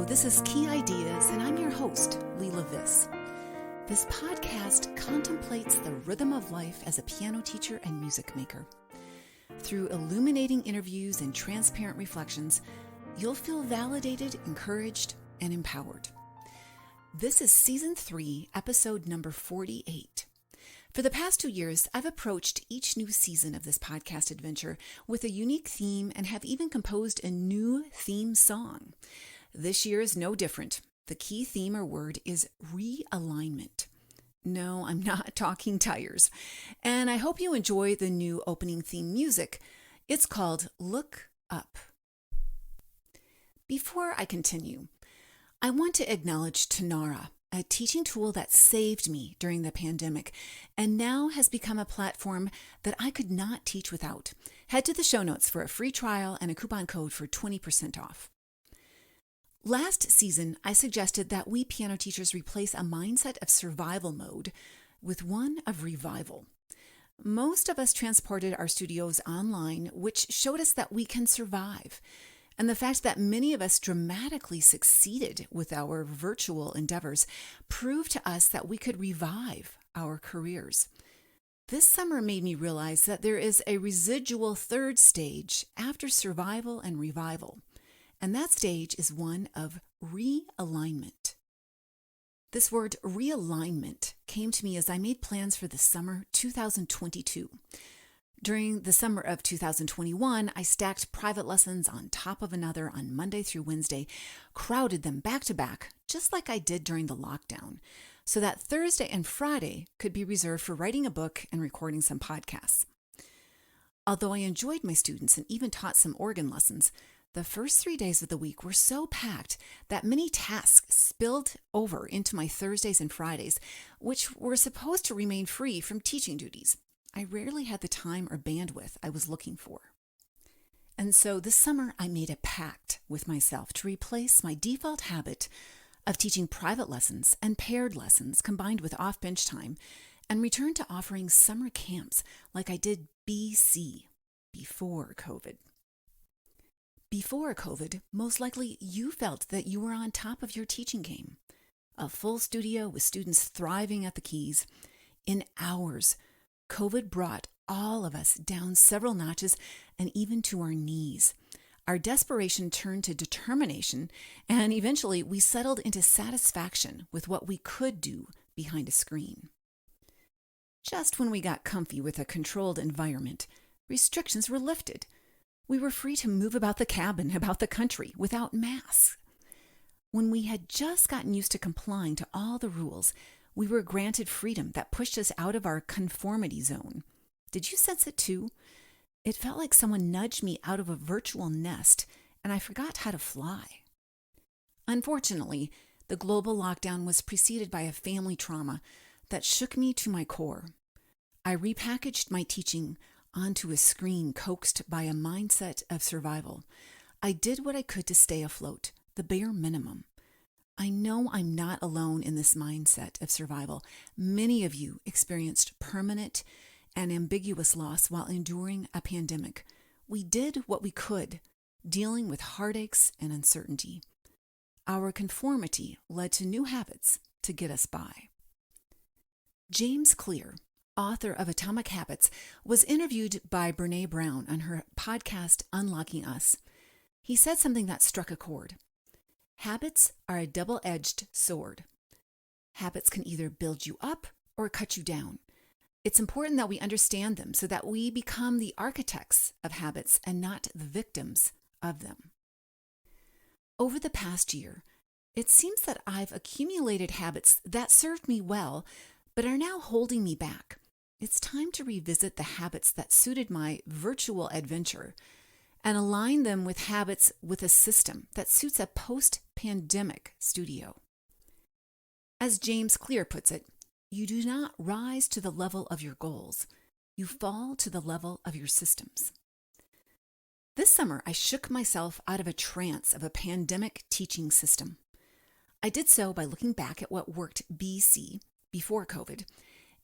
this is Key Ideas, and I'm your host, Leela Viss. This podcast contemplates the rhythm of life as a piano teacher and music maker. Through illuminating interviews and transparent reflections, you'll feel validated, encouraged, and empowered. This is Season 3, Episode number 48. For the past 2 years, I've approached each new season of this podcast adventure with a unique theme and have even composed a new theme song. This year is no different. The key theme or word is realignment. No, I'm not talking tires. And I hope you enjoy the new opening theme music. It's called Look Up. Before I continue, I want to acknowledge Tonara, a teaching tool that saved me during the pandemic and now has become a platform that I could not teach without. Head to the show notes for a free trial and a coupon code for 20% off. Last season, I suggested that we piano teachers replace a mindset of survival mode with one of revival. Most of us transported our studios online, which showed us that we can survive. And the fact that many of us dramatically succeeded with our virtual endeavors proved to us that we could revive our careers. This summer made me realize that there is a residual third stage after survival and revival, and that stage is one of realignment. This word realignment came to me as I made plans for the summer 2022. During the summer of 2021, I stacked private lessons on top of another on Monday through Wednesday, crowded them back to back, just like I did during the lockdown, so that Thursday and Friday could be reserved for writing a book and recording some podcasts. Although I enjoyed my students and even taught some organ lessons, the first 3 days of the week were so packed that many tasks spilled over into my Thursdays and Fridays, which were supposed to remain free from teaching duties. I rarely had the time or bandwidth I was looking for. And so this summer, I made a pact with myself to replace my default habit of teaching private lessons and paired lessons combined with off-bench time and return to offering summer camps like I did BC, before COVID. Before COVID, most likely you felt that you were on top of your teaching game. A full studio with students thriving at the keys. In hours, COVID brought all of us down several notches and even to our knees. Our desperation turned to determination, and eventually we settled into satisfaction with what we could do behind a screen. Just when we got comfy with a controlled environment, restrictions were lifted. We were free to move about the cabin, about the country, without masks. When we had just gotten used to complying to all the rules, we were granted freedom that pushed us out of our conformity zone. Did you sense it too? It felt like someone nudged me out of a virtual nest, and I forgot how to fly. Unfortunately, the global lockdown was preceded by a family trauma that shook me to my core. I repackaged my teaching onto a screen coaxed by a mindset of survival. I did what I could to stay afloat, the bare minimum. I know I'm not alone in this mindset of survival. Many of you experienced permanent and ambiguous loss while enduring a pandemic. We did what we could, dealing with heartaches and uncertainty. Our conformity led to new habits to get us by. James Clear, author of Atomic Habits, was interviewed by Brene Brown on her podcast Unlocking Us. He said something that struck a chord. Habits are a double-edged sword. Habits can either build you up or cut you down. It's important that we understand them so that we become the architects of habits and not the victims of them. Over the past year, it seems that I've accumulated habits that served me well, but are now holding me back. It's time to revisit the habits that suited my virtual adventure and align them with habits with a system that suits a post-pandemic studio. As James Clear puts it, you do not rise to the level of your goals. You fall to the level of your systems. This summer, I shook myself out of a trance of a pandemic teaching system. I did so by looking back at what worked BC, before COVID,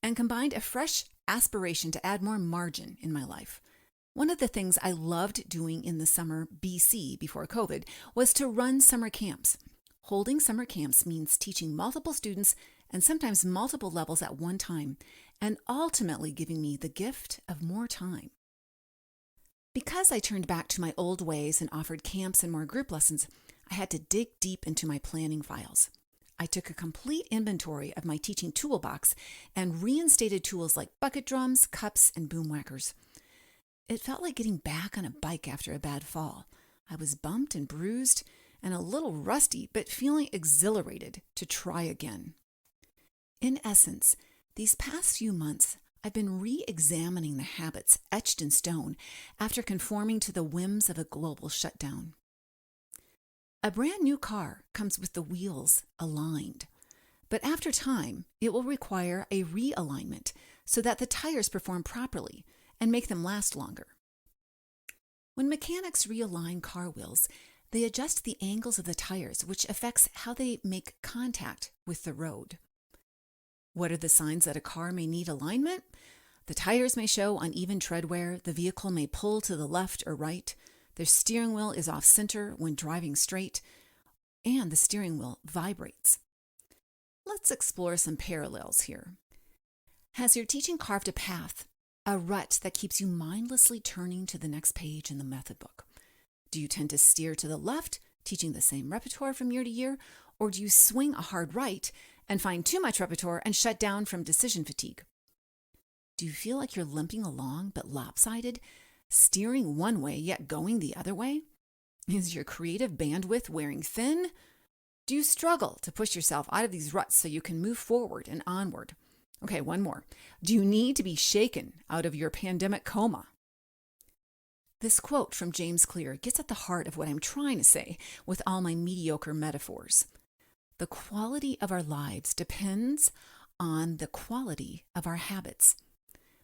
and combined a fresh aspiration to add more margin in my life. One of the things I loved doing in the summer BC, before COVID, was to run summer camps. Holding summer camps means teaching multiple students and sometimes multiple levels at one time, and ultimately giving me the gift of more time. Because I turned back to my old ways and offered camps and more group lessons, I had to dig deep into my planning files. I took a complete inventory of my teaching toolbox and reinstated tools like bucket drums, cups, and boom whackers. It felt like getting back on a bike after a bad fall. I was bumped and bruised and a little rusty, but feeling exhilarated to try again. In essence, these past few months, I've been re-examining the habits etched in stone after conforming to the whims of a global shutdown. A brand new car comes with the wheels aligned, but after time, it will require a realignment so that the tires perform properly and make them last longer. When mechanics realign car wheels, they adjust the angles of the tires, which affects how they make contact with the road. What are the signs that a car may need alignment? The tires may show uneven tread wear, the vehicle may pull to the left or right, the steering wheel is off center when driving straight, and the steering wheel vibrates. Let's explore some parallels here. Has your teaching carved a path, a rut that keeps you mindlessly turning to the next page in the method book? Do you tend to steer to the left, teaching the same repertoire from year to year, or do you swing a hard right and find too much repertoire and shut down from decision fatigue? Do you feel like you're limping along but lopsided, steering one way yet going the other way? Is your creative bandwidth wearing thin? Do you struggle to push yourself out of these ruts so you can move forward and onward? Okay, one more. Do you need to be shaken out of your pandemic coma? This quote from James Clear gets at the heart of what I'm trying to say with all my mediocre metaphors. The quality of our lives depends on the quality of our habits.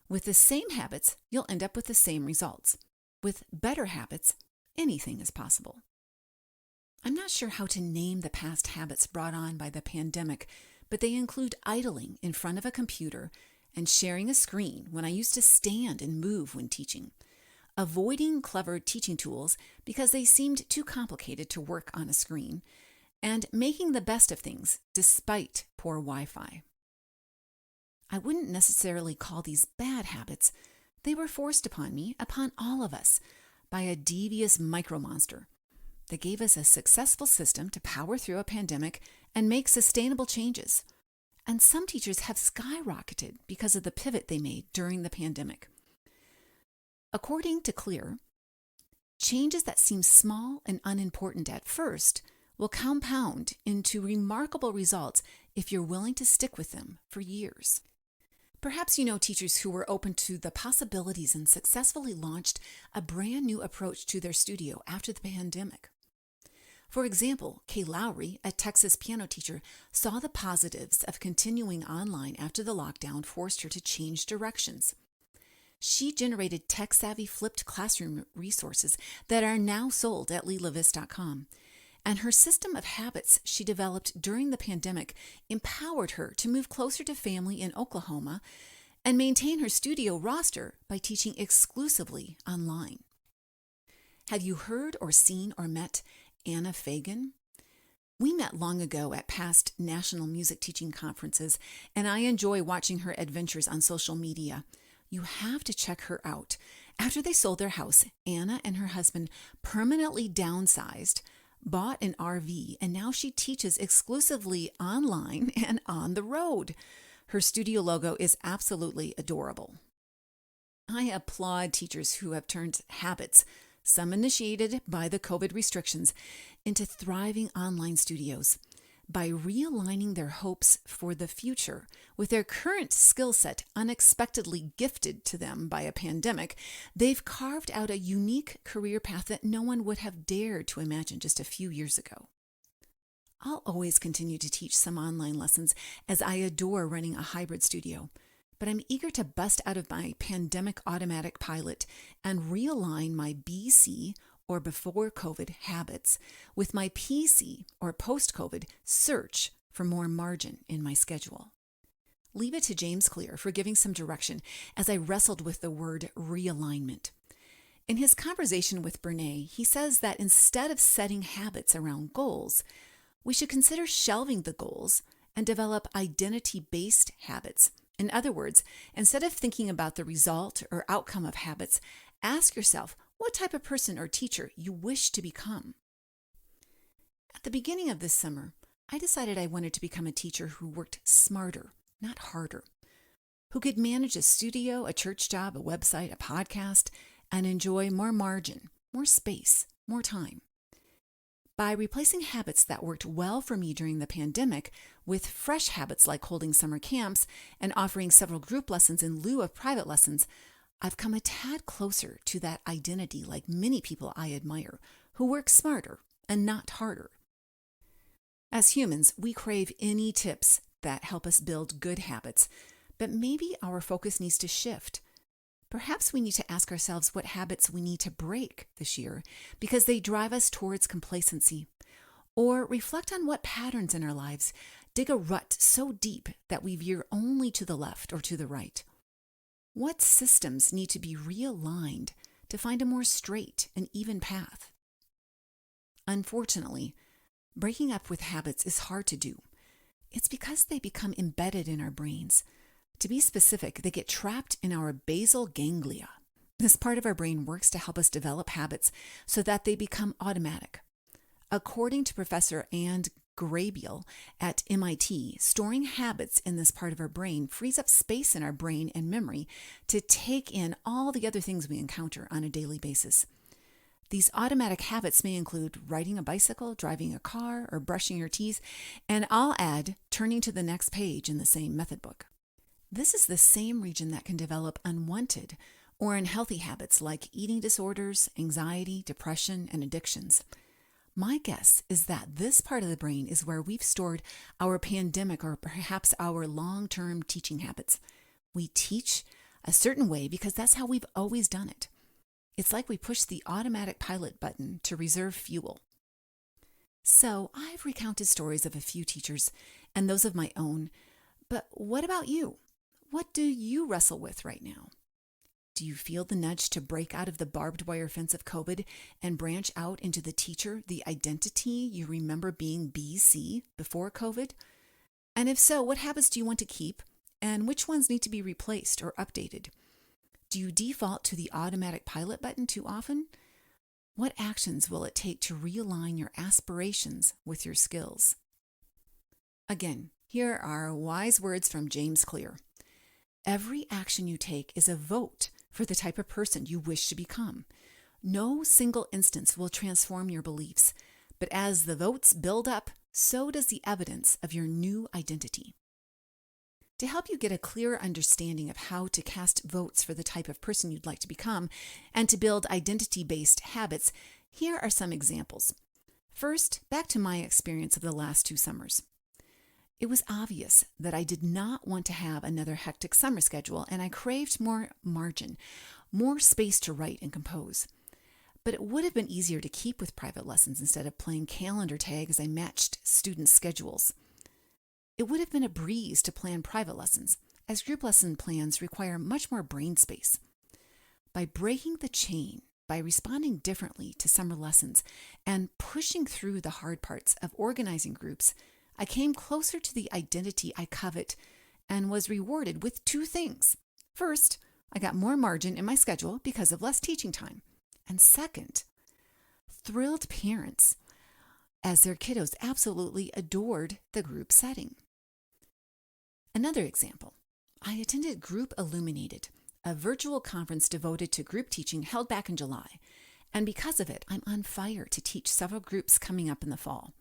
With the same habits, you'll end up with the same results. With better habits, anything is possible. I'm not sure how to name the past habits brought on by the pandemic, but they include idling in front of a computer and sharing a screen when I used to stand and move when teaching, avoiding clever teaching tools because they seemed too complicated to work on a screen, and making the best of things despite poor Wi-Fi. I wouldn't necessarily call these bad habits. They were forced upon me, upon all of us, by a devious micromonster that gave us a successful system to power through a pandemic and make sustainable changes. And some teachers have skyrocketed because of the pivot they made during the pandemic. According to Clear, changes that seem small and unimportant at first will compound into remarkable results if you're willing to stick with them for years. Perhaps you know teachers who were open to the possibilities and successfully launched a brand new approach to their studio after the pandemic. For example, Kay Lowry, a Texas piano teacher, saw the positives of continuing online after the lockdown forced her to change directions. She generated tech-savvy flipped classroom resources that are now sold at lilavis.com. And her system of habits she developed during the pandemic empowered her to move closer to family in Oklahoma and maintain her studio roster by teaching exclusively online. Have you heard or seen or met Anna Fagan? We met long ago at past national music teaching conferences, and I enjoy watching her adventures on social media. You have to check her out. After they sold their house, Anna and her husband permanently downsized, bought an RV, and now she teaches exclusively online and on the road. Her studio logo is absolutely adorable. I applaud teachers who have turned habits, some initiated by the COVID restrictions, into thriving online studios. By realigning their hopes for the future with their current skill set unexpectedly gifted to them by a pandemic, they've carved out a unique career path that no one would have dared to imagine just a few years ago. I'll always continue to teach some online lessons as I adore running a hybrid studio, but I'm eager to bust out of my pandemic automatic pilot and realign my BC or before COVID habits with my PC or post-COVID search for more margin in my schedule. Leave it to James Clear for giving some direction as I wrestled with the word realignment. In his conversation with Brene, he says that instead of setting habits around goals, We should consider shelving the goals and develop identity-based habits. In other words, instead of thinking about the result or outcome of habits, ask yourself what type of person or teacher you wish to become. At the beginning of this summer, I decided I wanted to become a teacher who worked smarter, not harder, who could manage a studio, a church job, a website, a podcast, and enjoy more margin, more space, more time. By replacing habits that worked well for me during the pandemic with fresh habits like holding summer camps and offering several group lessons in lieu of private lessons, I've come a tad closer to that identity like many people I admire who work smarter and not harder. As humans, we crave any tips that help us build good habits, but maybe our focus needs to shift. Perhaps we need to ask ourselves what habits we need to break this year because they drive us towards complacency, or reflect on what patterns in our lives dig a rut so deep that we veer only to the left or to the right. What systems need to be realigned to find a more straight and even path? Unfortunately, breaking up with habits is hard to do. It's because they become embedded in our brains. To be specific, they get trapped in our basal ganglia. This part of our brain works to help us develop habits so that they become automatic. According to Professor Anne Grabiel at MIT, storing habits in this part of our brain frees up space in our brain and memory to take in all the other things we encounter on a daily basis. These automatic habits may include riding a bicycle, driving a car, or brushing your teeth, and I'll add turning to the next page in the same method book. This is the same region that can develop unwanted or unhealthy habits like eating disorders, anxiety, depression, and addictions. My guess is that this part of the brain is where we've stored our pandemic or perhaps our long-term teaching habits. We teach a certain way because that's how we've always done it. It's like we push the automatic pilot button to reserve fuel. So I've recounted stories of a few teachers and those of my own, but what about you? What do you wrestle with right now? Do you feel the nudge to break out of the barbed wire fence of COVID and branch out into the teacher, the identity you remember being BC before COVID? And if so, what habits do you want to keep and which ones need to be replaced or updated? Do you default to the automatic pilot button too often? What actions will it take to realign your aspirations with your skills? Again, here are wise words from James Clear. Every action you take is a vote for the type of person you wish to become. No single instance will transform your beliefs, but as the votes build up, so does the evidence of your new identity. To help you get a clearer understanding of how to cast votes for the type of person you'd like to become and to build identity-based habits, here are some examples. First, back to my experience of the last 2 summers. It was obvious that I did not want to have another hectic summer schedule, and I craved more margin, more space to write and compose. But it would have been easier to keep with private lessons instead of playing calendar tag as I matched students' schedules. It would have been a breeze to plan private lessons, as group lesson plans require much more brain space. By breaking the chain, by responding differently to summer lessons, and pushing through the hard parts of organizing groups, I came closer to the identity I covet and was rewarded with 2 things. First, I got more margin in my schedule because of less teaching time. And second, thrilled parents, as their kiddos absolutely adored the group setting. Another example, I attended Group Illuminated, a virtual conference devoted to group teaching held back in July. And because of it, I'm on fire to teach several groups coming up in the fall.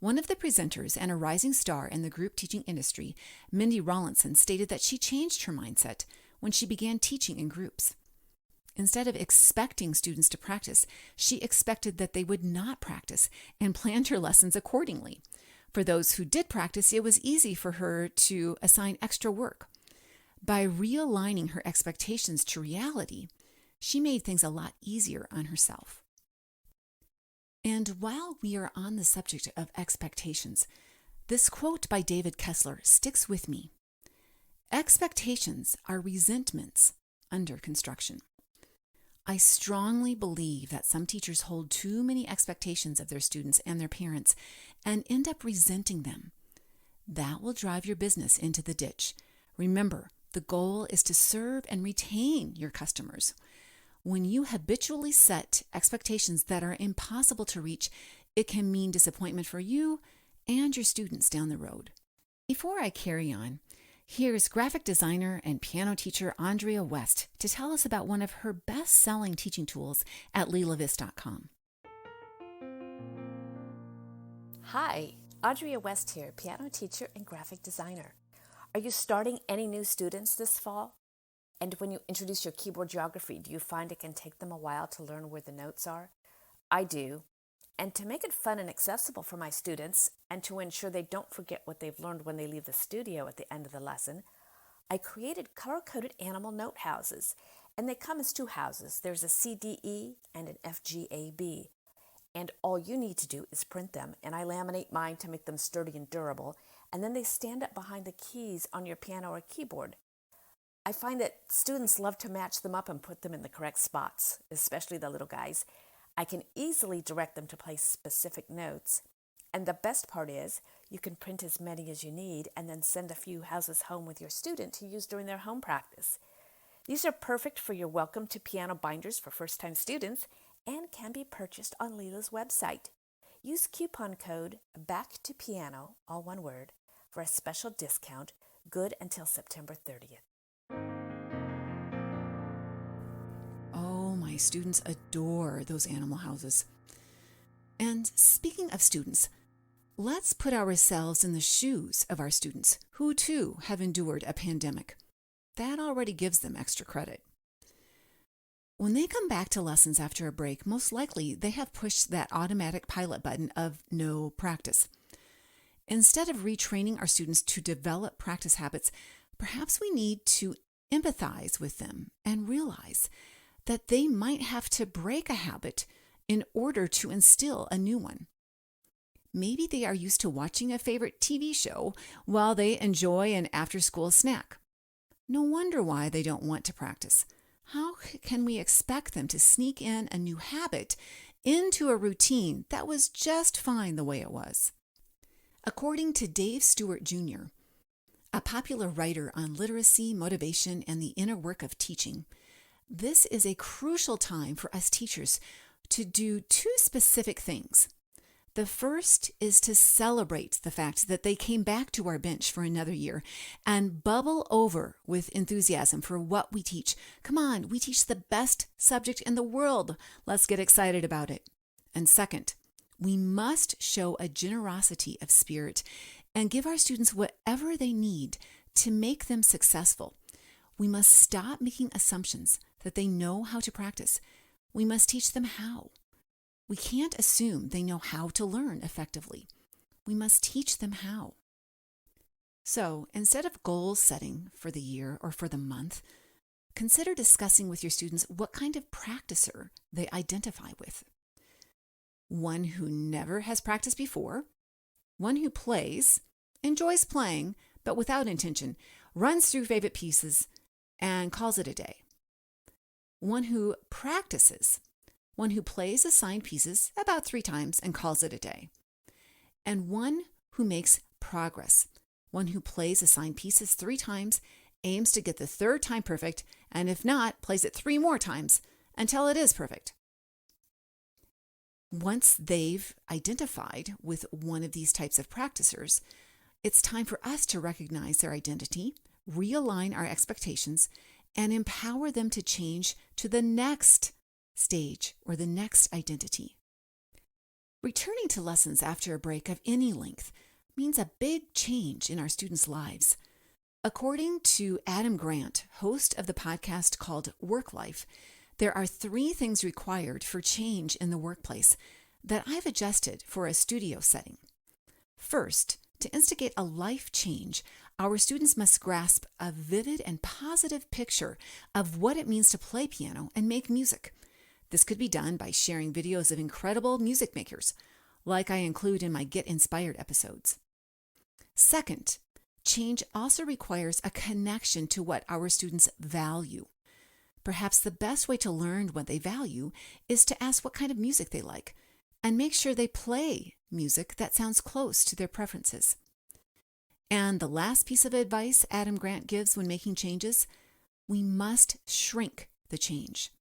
One of the presenters and a rising star in the group teaching industry, Mindy Rawlinson, stated that she changed her mindset when she began teaching in groups. Instead of expecting students to practice, she expected that they would not practice and planned her lessons accordingly. For those who did practice, it was easy for her to assign extra work. By realigning her expectations to reality, she made things a lot easier on herself. And while we are on the subject of expectations, this quote by David Kessler sticks with me. Expectations are resentments under construction. I strongly believe that some teachers hold too many expectations of their students and their parents and end up resenting them. That will drive your business into the ditch. Remember, the goal is to serve and retain your customers. When you habitually set expectations that are impossible to reach, it can mean disappointment for you and your students down the road. Before I carry on, here's graphic designer and piano teacher Andrea West to tell us about one of her best-selling teaching tools at lilavis.com. Hi, Andrea West here, piano teacher and graphic designer. Are you starting any new students this fall? And when you introduce your keyboard geography, do you find it can take them a while to learn where the notes are? I do. And to make it fun and accessible for my students, and to ensure they don't forget what they've learned when they leave the studio at the end of the lesson, I created color-coded animal note houses. And they come as two houses. There's a CDE and an FGAB. And all you need to do is print them, and I laminate mine to make them sturdy and durable, and then they stand up behind the keys on your piano or keyboard. I find that students love to match them up and put them in the correct spots, especially the little guys. I can easily direct them to play specific notes, and the best part is you can print as many as you need and then send a few houses home with your student to use during their home practice. These are perfect for your Welcome to Piano binders for first-time students and can be purchased on Lila's website. Use coupon code BACKTOPIANO, all one word, for a special discount good until September 30th. Oh, my students adore those animal houses. And speaking of students, let's put ourselves in the shoes of our students who too have endured a pandemic. That already gives them extra credit. When they come back to lessons after a break, most likely they have pushed that automatic pilot button of no practice. Instead of retraining our students to develop practice habits, perhaps we need to empathize with them and realize that they might have to break a habit in order to instill a new one. Maybe they are used to watching a favorite TV show while they enjoy an after-school snack. No wonder why they don't want to practice. How can we expect them to sneak in a new habit into a routine that was just fine the way it was? According to Dave Stewart Jr., a popular writer on literacy, motivation, and the inner work of teaching, this is a crucial time for us teachers to do two specific things. The first is to celebrate the fact that they came back to our bench for another year and bubble over with enthusiasm for what we teach. Come on, we teach the best subject in the world. Let's get excited about it. And second, we must show a generosity of spirit and give our students whatever they need to make them successful. We must stop making assumptions that they know how to practice. We must teach them how. We can't assume they know how to learn effectively. We must teach them how. So, instead of goal setting for the year or for the month, consider discussing with your students what kind of practicer they identify with. One who never has practiced before, one who plays, enjoys playing, but without intention, runs through favorite pieces, and calls it a day. One who practices, one who plays assigned pieces about 3 times and calls it a day. And one who makes progress, one who plays assigned pieces 3 times, aims to get the 3rd time perfect, and if not, plays it 3 more times until it is perfect. Once they've identified with one of these types of practicers, it's time for us to recognize their identity, realign our expectations, and empower them to change to the next stage or the next identity. Returning to lessons after a break of any length means a big change in our students' lives. According to Adam Grant, host of the podcast called Work Life, there are 3 things required for change in the workplace that I've adjusted for a studio setting. First, to instigate a life change, our students must grasp a vivid and positive picture of what it means to play piano and make music. This could be done by sharing videos of incredible music makers, like I include in my Get Inspired episodes. Second, change also requires a connection to what our students value. Perhaps the best way to learn what they value is to ask what kind of music they like and make sure they play music that sounds close to their preferences. And the last piece of advice Adam Grant gives when making changes, we must shrink the change.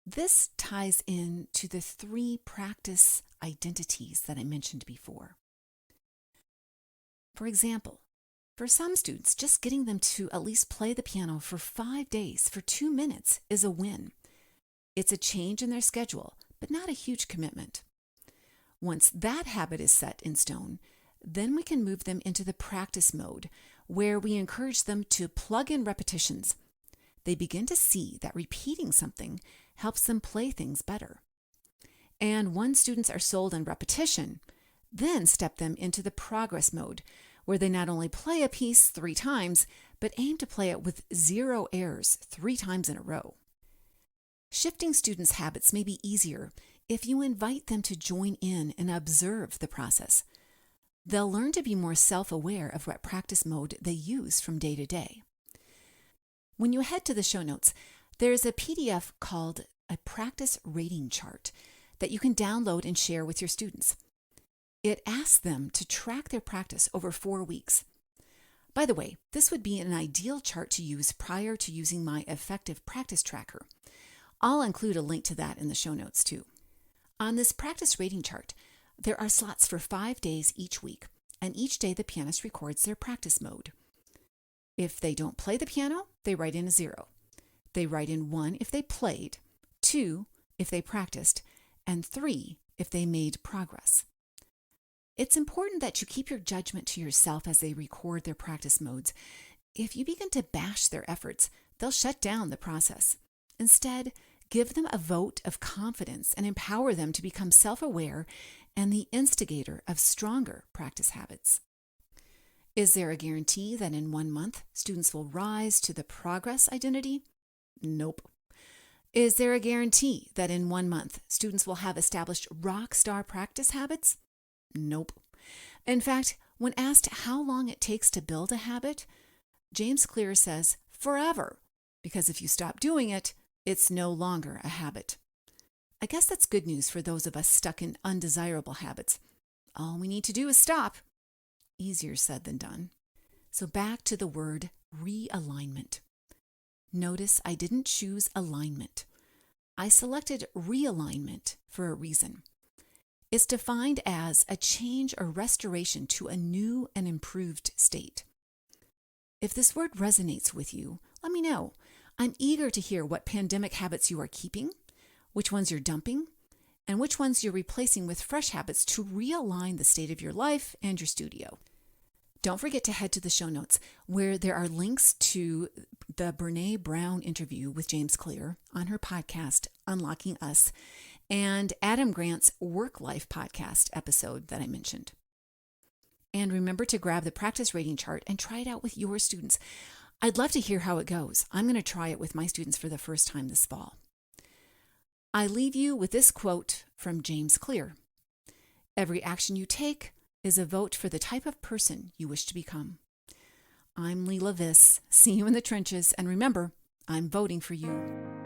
This ties in to the 3 practice identities that I mentioned before. For example, for some students, just getting them to at least play the piano for 5 days for 2 minutes is a win. It's a change in their schedule, but not a huge commitment. Once that habit is set in stone, then we can move them into the practice mode, where we encourage them to plug in repetitions. They begin to see that repeating something helps them play things better. And once students are sold on repetition, then step them into the progress mode, where they not only play a piece 3 times, but aim to play it with 0 errors 3 times in a row. Shifting students' habits may be easier if you invite them to join in and observe the process. They'll learn to be more self-aware of what practice mode they use from day to day. When you head to the show notes, there's a PDF called a practice rating chart that you can download and share with your students. It asks them to track their practice over 4 weeks. By the way, this would be an ideal chart to use prior to using my effective practice tracker. I'll include a link to that in the show notes too. On this practice rating chart, there are slots for 5 days each week, and each day the pianist records their practice mode. If they don't play the piano, they write in a 0. They write in 1 if they played, 2 if they practiced, and 3 if they made progress. It's important that you keep your judgment to yourself as they record their practice modes. If you begin to bash their efforts, they'll shut down the process. Instead, give them a vote of confidence and empower them to become self-aware and the instigator of stronger practice habits. Is there a guarantee that in 1 month, students will rise to the progress identity? Nope. Is there a guarantee that in 1 month, students will have established rock star practice habits? Nope. In fact, when asked how long it takes to build a habit, James Clear says forever, because if you stop doing it, it's no longer a habit. I guess that's good news for those of us stuck in undesirable habits. All we need to do is stop. Easier said than done. So back to the word realignment. Notice I didn't choose alignment. I selected realignment for a reason. It's defined as a change or restoration to a new and improved state. If this word resonates with you, let me know. I'm eager to hear what pandemic habits you are keeping, which ones you're dumping, and which ones you're replacing with fresh habits to realign the state of your life and your studio. Don't forget to head to the show notes where there are links to the Brene Brown interview with James Clear on her podcast, Unlocking Us, and Adam Grant's Work Life podcast episode that I mentioned. And remember to grab the practice rating chart and try it out with your students. I'd love to hear how it goes. I'm going to try it with my students for the first time this fall. I leave you with this quote from James Clear. Every action you take is a vote for the type of person you wish to become. I'm Leela Viss. See you in the trenches, and remember, I'm voting for you.